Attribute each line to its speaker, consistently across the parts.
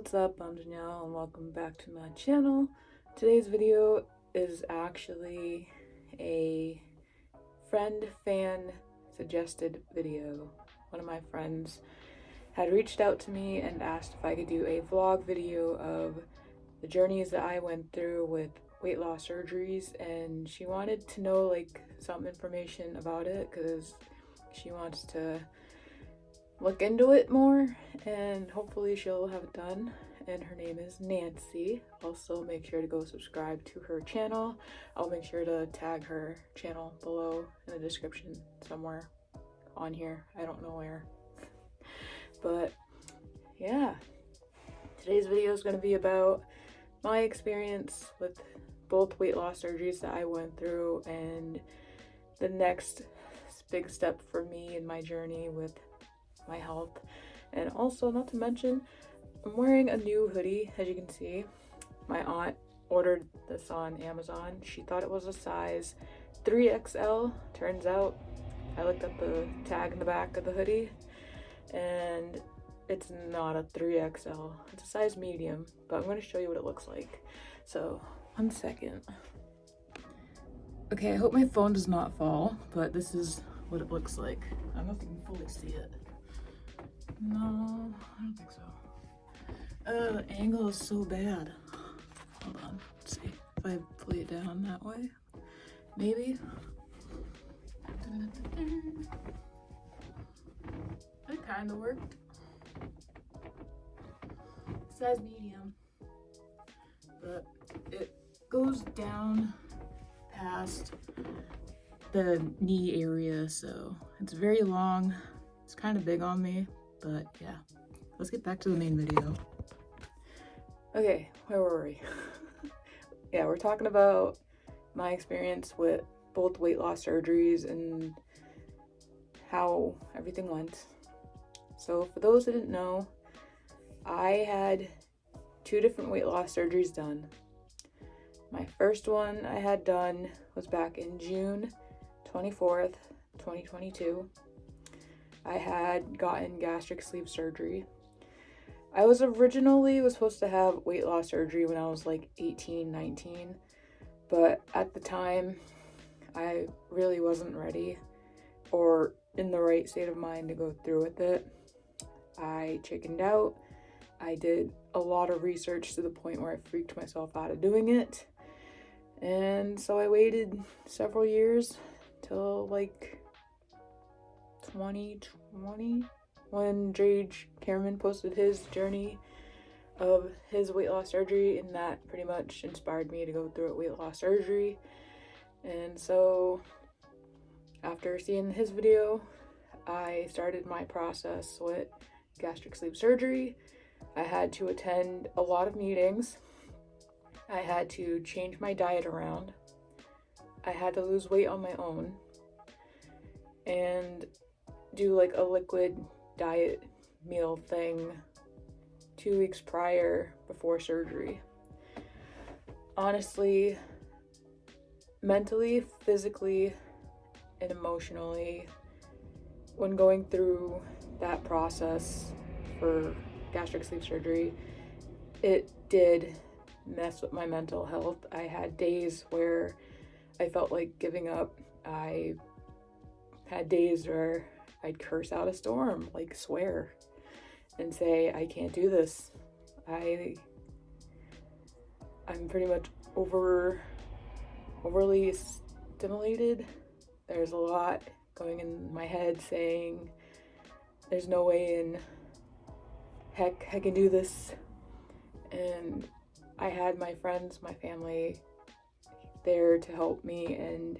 Speaker 1: What's up? I'm Danielle and welcome back to my channel. Today's video is actually a friend fan suggested video. One of my friends had reached out to me and asked if I could do a vlog video of the journeys that I went through with weight loss surgeries, and she wanted to know like some information about it because she wants to look into it more and hopefully she'll have it done. And her name is Nancy. Also make sure to go subscribe to her channel. I'll make sure to tag her channel below in the description somewhere on here. I don't know where. But yeah, today's video is going to be about my experience with both weight loss surgeries that I went through and the next big step for me in my journey with my health. And also, not to mention, I'm wearing a new hoodie, as you can see. My aunt ordered this on Amazon. She thought it was a size 3XL. Turns out I looked at the tag in the back of the hoodie and it's not a 3XL. It's a size medium, but I'm going to show you what it looks like. So, one second. Okay, I hope my phone does not fall, but this is what it looks like. I don't know if you can fully see it. No, I don't think so. The angle is so bad. Hold on, let's see if I play it down that way. Maybe. It kind of worked. Size medium. But it goes down past the knee area, so it's very long. It's kind of big on me. But yeah, let's get back to the main video. Okay, where were we? Yeah, we're talking about my experience with both weight loss surgeries and how everything went. So for those that didn't know, I had 2 different weight loss surgeries done. My first one I had done was back in June 24th, 2022. I had gotten gastric sleeve surgery. I was originally supposed to have weight loss surgery when I was like 18, 19, but at the time I really wasn't ready or in the right state of mind to go through with it. I chickened out. I did a lot of research to the point where I freaked myself out of doing it. And so I waited several years till like 2020 when Jage Cameron posted his journey of his weight loss surgery, and that pretty much inspired me to go through a weight loss surgery. And so after seeing his video, I started my process with gastric sleeve surgery. I had to attend a lot of meetings. I had to change my diet around. I had to lose weight on my own and do like a liquid diet meal thing 2 weeks prior before surgery. Honestly, mentally, physically, and emotionally, when going through that process for gastric sleeve surgery, it did mess with my mental health. I had days where I felt like giving up. I had days where I'd curse out a storm, like swear, and say, I can't do this. I'm pretty much overly stimulated. There's a lot going in my head saying, there's no way in heck I can do this. And I had my friends, my family there to help me and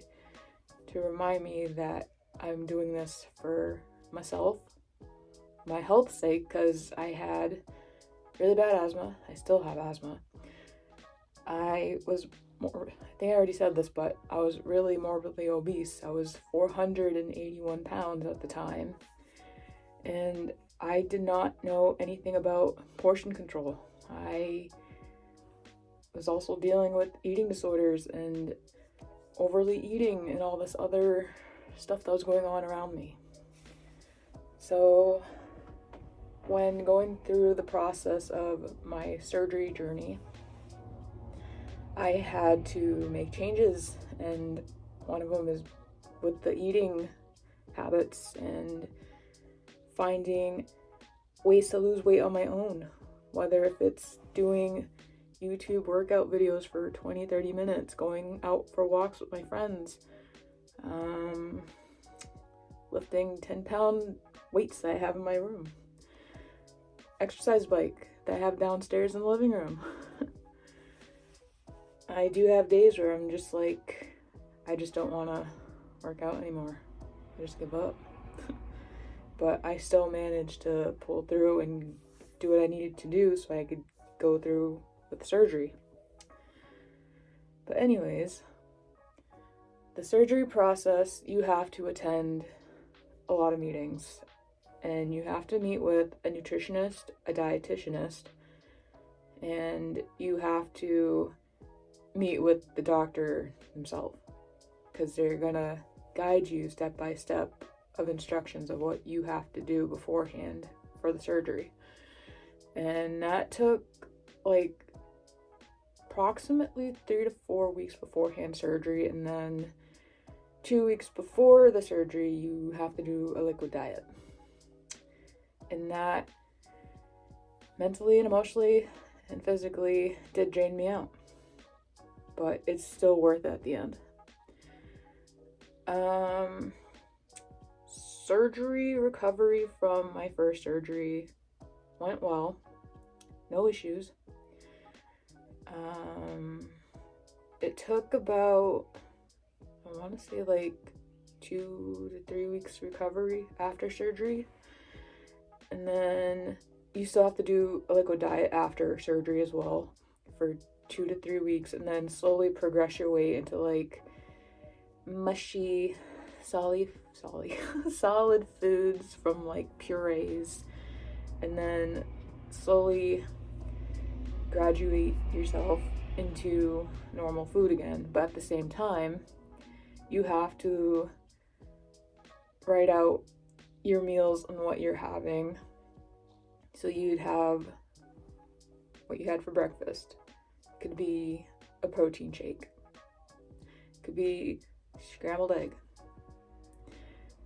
Speaker 1: to remind me that I'm doing this for myself, my health's sake, because I had really bad asthma. I still have asthma. I think I already said this, but I was really morbidly obese. I was 481 pounds at the time, and I did not know anything about portion control. I was also dealing with eating disorders and overly eating and all this other stuff that was going on around me. So when going through the process of my surgery journey, I had to make changes, and one of them is with the eating habits and finding ways to lose weight on my own, whether if it's doing YouTube workout videos for 20-30 minutes, going out for walks with my friends, lifting 10-pound weights that I have in my room, exercise bike that I have downstairs in the living room. I do have days where I'm just like, I just don't want to work out anymore. I just give up. But I still managed to pull through and do what I needed to do so I could go through with the surgery. But anyways, the surgery process, you have to attend a lot of meetings, and you have to meet with a nutritionist, a dietitianist, and you have to meet with the doctor himself, because they're gonna guide you step by step of instructions of what you have to do beforehand for the surgery. And that took like approximately 3 to 4 weeks beforehand surgery, and then 2 weeks before the surgery you have to do a liquid diet. And that mentally and emotionally and physically did drain me out, but it's still worth it at the end. Surgery recovery from my first surgery went well, no issues. It took about, I want to say like 2 to 3 weeks recovery after surgery, and then you still have to do a liquid diet after surgery as well for 2 to 3 weeks, and then slowly progress your way into like mushy, solid foods from like purees, and then slowly graduate yourself into normal food again. But at the same time, you have to write out your meals and what you're having. So you'd have what you had for breakfast. Could be a protein shake. Could be scrambled egg.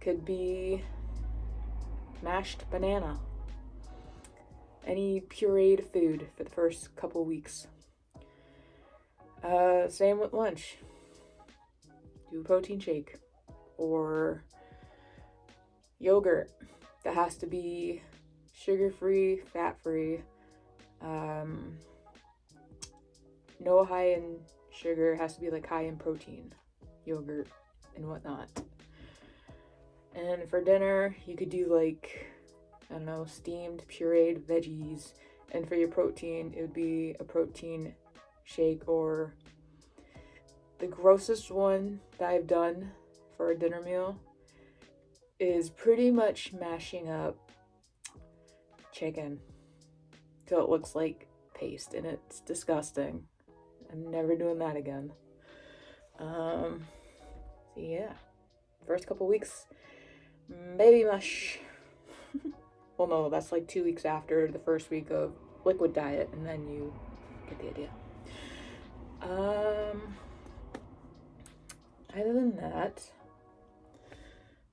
Speaker 1: Could be mashed banana. Any pureed food for the first couple weeks. Same with lunch. Do a protein shake or yogurt that has to be sugar-free, fat-free, no high in sugar, it has to be like high in protein, yogurt and whatnot. And for dinner, you could do like, I don't know, steamed, pureed veggies. And for your protein, it would be a protein shake, or the grossest one that I've done for a dinner meal is pretty much mashing up chicken till it looks like paste, and it's disgusting. I'm never doing that again. So yeah, first couple weeks, baby mush. Well, no, that's like 2 weeks after the first week of liquid diet, and then you get the idea. Other than that,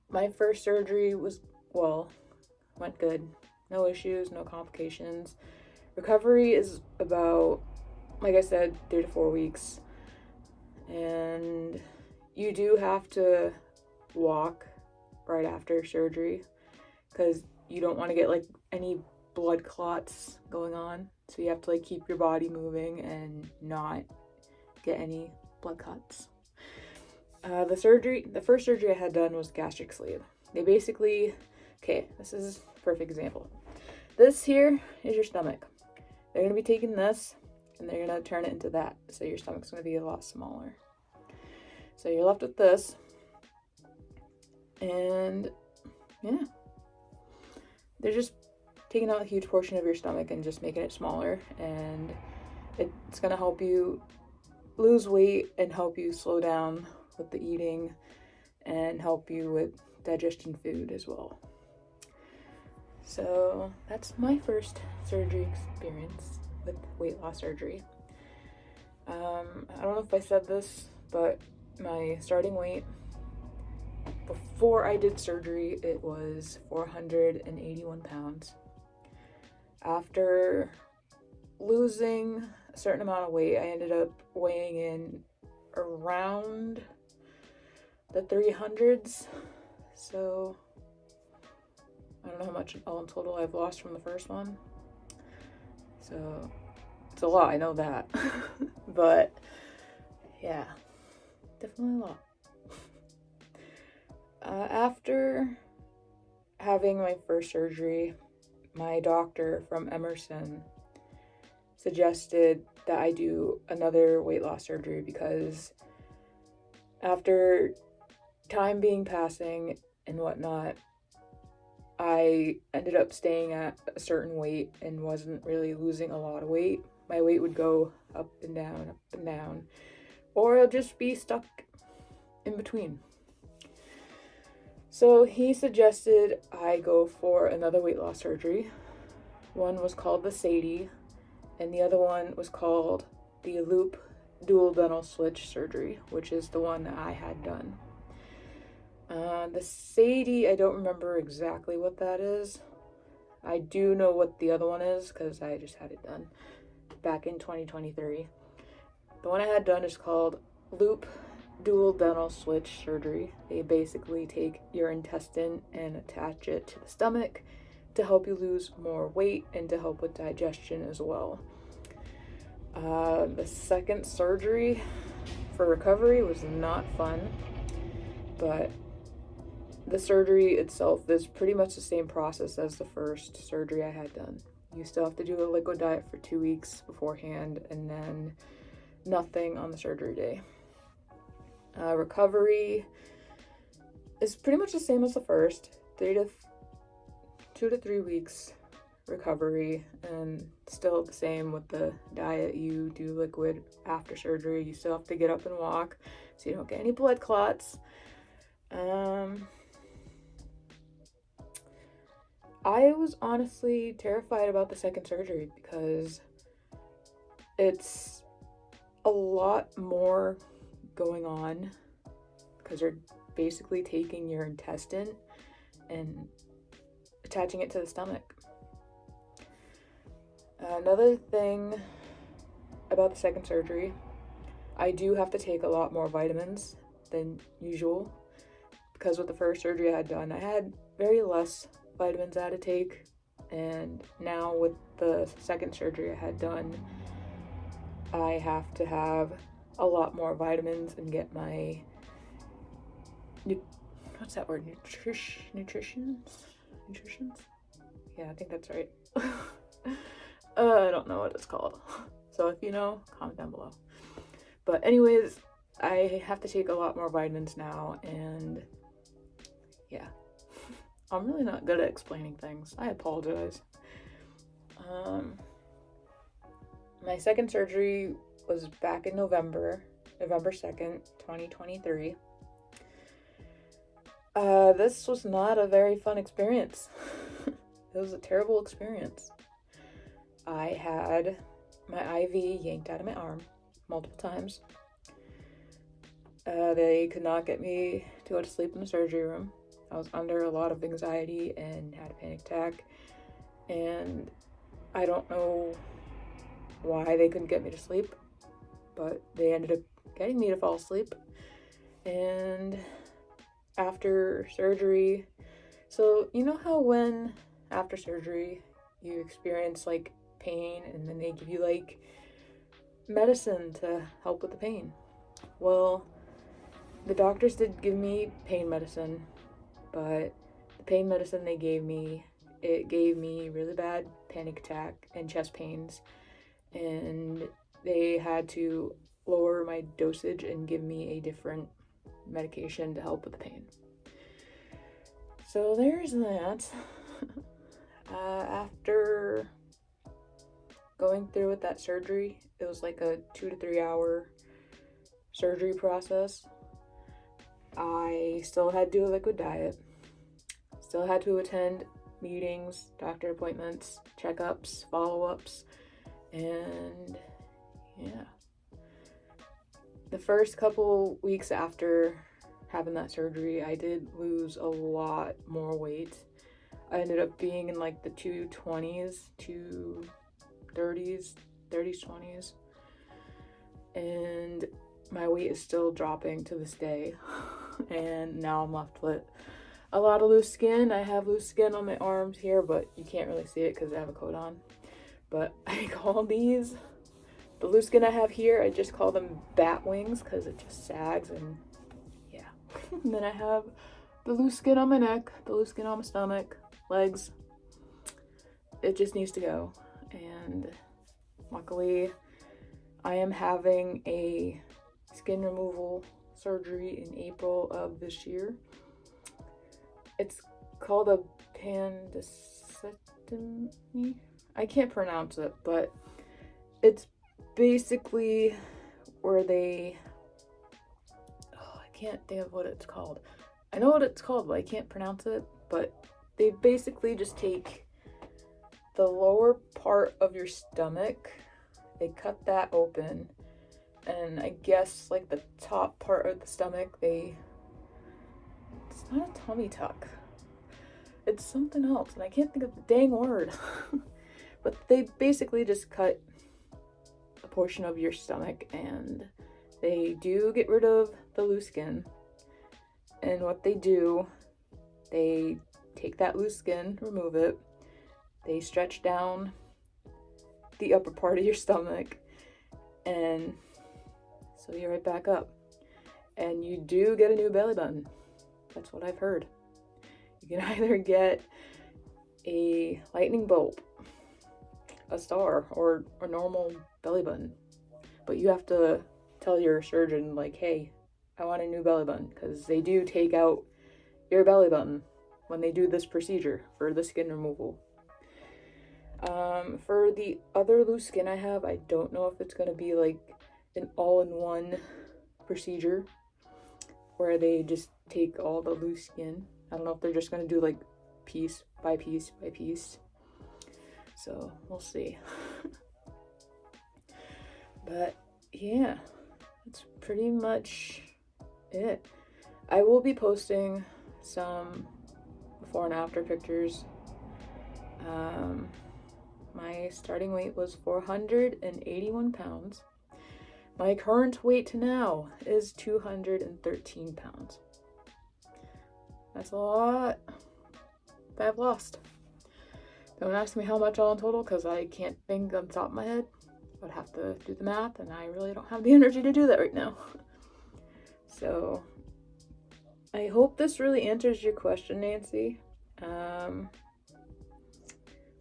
Speaker 1: my first surgery went good. No issues, no complications. Recovery is about, like I said, 3 to 4 weeks. And you do have to walk right after surgery, because you don't want to get like any blood clots going on. So you have to like keep your body moving and not get any blood clots. The first surgery I had done was gastric sleeve. They basically, this is a perfect example. This here is your stomach. They're going to be taking this and they're going to turn it into that. So your stomach's going to be a lot smaller. So you're left with this. And yeah, they're just taking out a huge portion of your stomach and just making it smaller. And it's going to help you lose weight and help you slow down with the eating and help you with digesting food as well. So that's my first surgery experience with weight loss surgery. I don't know if I said this, but my starting weight before I did surgery, it was 481 pounds. After losing a certain amount of weight, I ended up weighing in around the 300s. So I don't know how much all in total I've lost from the first one. So it's a lot, I know that. But yeah, definitely a lot. After having my first surgery, my doctor from Emerson suggested that I do another weight loss surgery because after time being passing and whatnot, I ended up staying at a certain weight and wasn't really losing a lot of weight. My weight would go up and down, or it'll just be stuck in between. So he suggested I go for another weight loss surgery. One was called the SADIE, and the other one was called the Loop Dual Dental Switch surgery, which is the one that I had done. The SADIE, I don't remember exactly what that is. I do know what the other one is because I just had it done back in 2023. The one I had done is called Loop Dual Dental Switch surgery. They basically take your intestine and attach it to the stomach to help you lose more weight and to help with digestion as well. The second surgery for recovery was not fun, but the surgery itself is pretty much the same process as the first surgery I had done. You still have to do a liquid diet for 2 weeks beforehand and then nothing on the surgery day. Recovery is pretty much the same as the first, 2 to 3 weeks recovery, and still the same with the diet. You do liquid after surgery. You still have to get up and walk so you don't get any blood clots. I was honestly terrified about the second surgery because it's a lot more going on because they're basically taking your intestine and attaching it to the stomach. Another thing about the second surgery, I do have to take a lot more vitamins than usual because with the first surgery I had done, I had very less vitamins I had to take, and now with the second surgery I had done, I have to have a lot more vitamins and get my what's that word? Nutritions? Yeah, I think that's right. I don't know what it's called. So if you know, comment down below. But anyways, I have to take a lot more vitamins now, and yeah. I'm really not good at explaining things. I apologize. My second surgery was back in November 2nd, 2023. This was not a very fun experience. It was a terrible experience. I had my IV yanked out of my arm multiple times. They could not get me to go to sleep in the surgery room. I was under a lot of anxiety and had a panic attack, and I don't know why they couldn't get me to sleep, but they ended up getting me to fall asleep. And after surgery, so you know how when after surgery you experience like pain and then they give you like medicine to help with the pain? Well, the doctors did give me pain medicine, but the pain medicine they gave me, it gave me really bad panic attack and chest pains, and they had to lower my dosage and give me a different medication to help with the pain. So there's that. After going through with that surgery, it was like a 2 to 3 hour surgery process. I still had to do a liquid diet, still had to attend meetings, doctor appointments, checkups, follow-ups, and yeah. The first couple weeks after having that surgery, I did lose a lot more weight. I ended up being in like the 220s, 230s, 30s, 20s. And my weight is still dropping to this day. And now I'm left with a lot of loose skin. I have loose skin on my arms here, but you can't really see it because I have a coat on. But I call these, the loose skin I have here, I just call them bat wings because it just sags and yeah. And then I have the loose skin on my neck, the loose skin on my stomach, legs. It just needs to go. And luckily, I am having a skin removal surgery in April of this year. It's called a appendectomy. I can't pronounce it, but it's basically where they, I can't think of what it's called. I know what it's called, but I can't pronounce it. But they basically just take the lower part of your stomach, they cut that open, and I guess like the top part of the stomach, it's not a tummy tuck. It's something else, and I can't think of the dang word. But they basically just cut a portion of your stomach, and they do get rid of the loose skin. And what they do, they take that loose skin, remove it, they stretch down the upper part of your stomach, and so you're right back up. And you do get a new belly button. That's what I've heard. You can either get a lightning bolt, a star, or a normal belly button. But you have to tell your surgeon, like, hey, I want a new belly button, because they do take out your belly button when they do this procedure for the skin removal. For the other loose skin I have, I don't know if it's going to be like an all-in-one procedure where they just take all the loose skin. I don't know if they're just going to do like piece by piece by piece. So we'll see. But yeah, that's pretty much it. I will be posting some before and after pictures. My starting weight was 481 pounds. My current weight now is 213 pounds. That's a lot that I've lost. Don't ask me how much all in total, because I can't think on the top of my head. I'd have to do the math, and I really don't have the energy to do that right now. So, I hope this really answers your question, Nancy.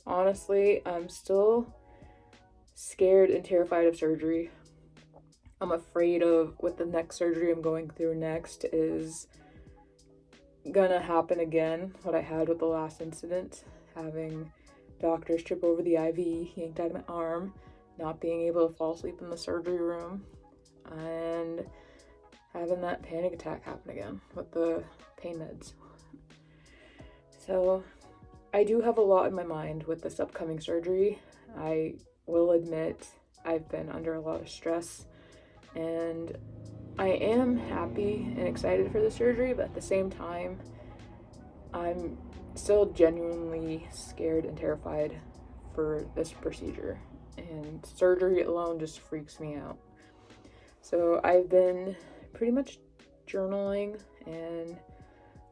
Speaker 1: Honestly, I'm still scared and terrified of surgery. I'm afraid of what the next surgery I'm going through next is gonna happen again. What I had with the last incident, having doctors trip over the IV yanked out of my arm, not being able to fall asleep in the surgery room, and having that panic attack happen again with the pain meds. So I do have a lot in my mind with this upcoming surgery. I will admit I've been under a lot of stress, and I am happy and excited for the surgery, but at the same time, I'm still genuinely scared and terrified for this procedure, and surgery alone just freaks me out. So I've been pretty much journaling and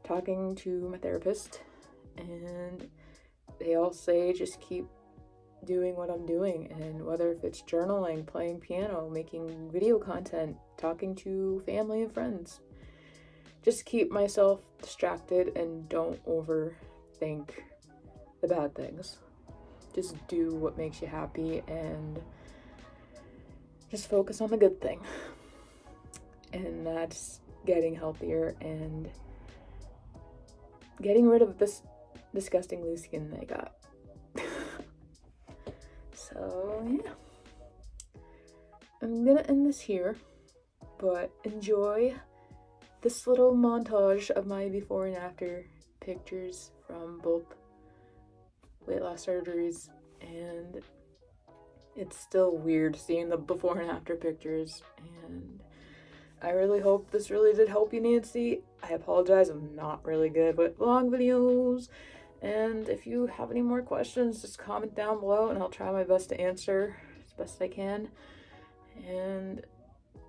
Speaker 1: talking to my therapist, and they all say just keep doing what I'm doing, and whether if it's journaling, playing piano, making video content, talking to family and friends, just keep myself distracted and don't overthink the bad things. Just do what makes you happy and just focus on the good thing. And that's getting healthier and getting rid of this disgusting loose skin that I got. So, yeah. I'm gonna end this here, but enjoy this little montage of my before and after pictures from both weight loss surgeries, and it's still weird seeing the before and after pictures, and I really hope this really did help you, Nancy. I apologize, I'm not really good with long videos, and if you have any more questions, just comment down below and I'll try my best to answer as best I can. And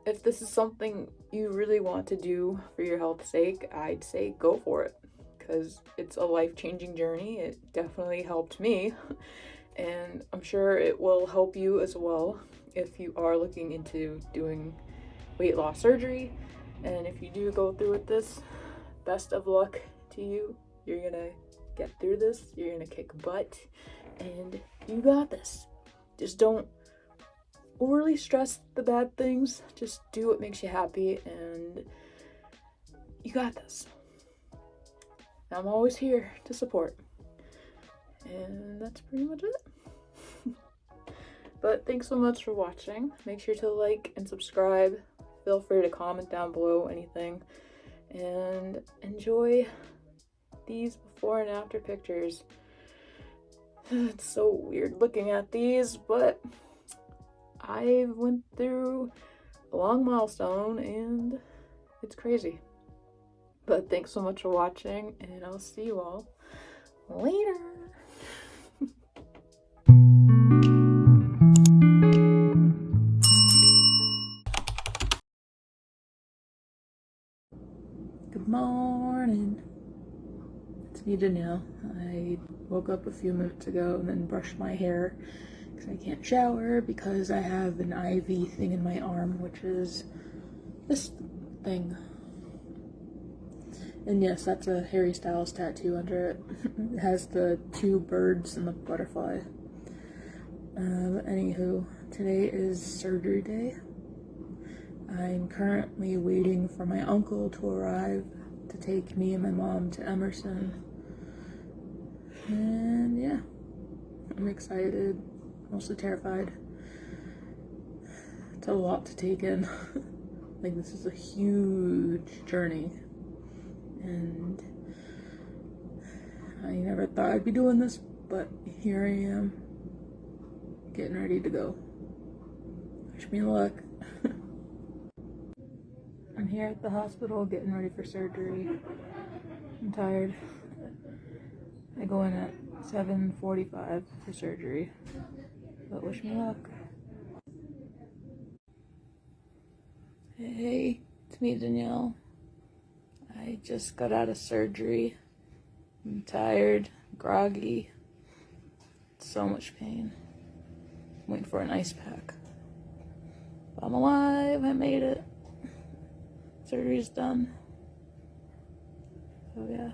Speaker 1: if this is something you really want to do for your health's sake, I'd say go for it, because it's a life-changing journey. It definitely helped me, and I'm sure it will help you as well if you are looking into doing weight loss surgery. And if you do go through with this, best of luck to you. You're gonna get through this, you're gonna kick butt, and you got this. Just don't overly stress the bad things, just do what makes you happy, and you got this. I'm always here to support, and that's pretty much it. But thanks so much for watching. Make sure to like and subscribe. Feel free to comment down below anything, and enjoy these before and after pictures. It's so weird looking at these, but I went through a long milestone and it's crazy. But thanks so much for watching, and I'll see you all later. Good morning. It's me, Danielle. I woke up a few minutes ago and then brushed my hair because I can't shower because I have an IV thing in my arm, which is this thing. And yes, that's a Harry Styles tattoo under it. It has the 2 birds and the butterfly. Anywho, today is surgery day. I'm currently waiting for my uncle to arrive to take me and my mom to Emerson. And yeah, I'm excited, mostly terrified. It's a lot to take in. Like, this is a huge journey. And I never thought I'd be doing this, but here I am, getting ready to go. Wish me luck. I'm here at the hospital getting ready for surgery. I'm tired. I go in at 7:45 for surgery, but wish me luck. Hey, it's me, Danielle. I just got out of surgery. I'm tired, groggy, so much pain. I'm waiting for an ice pack. But I'm alive, I made it. Surgery's done. So yeah.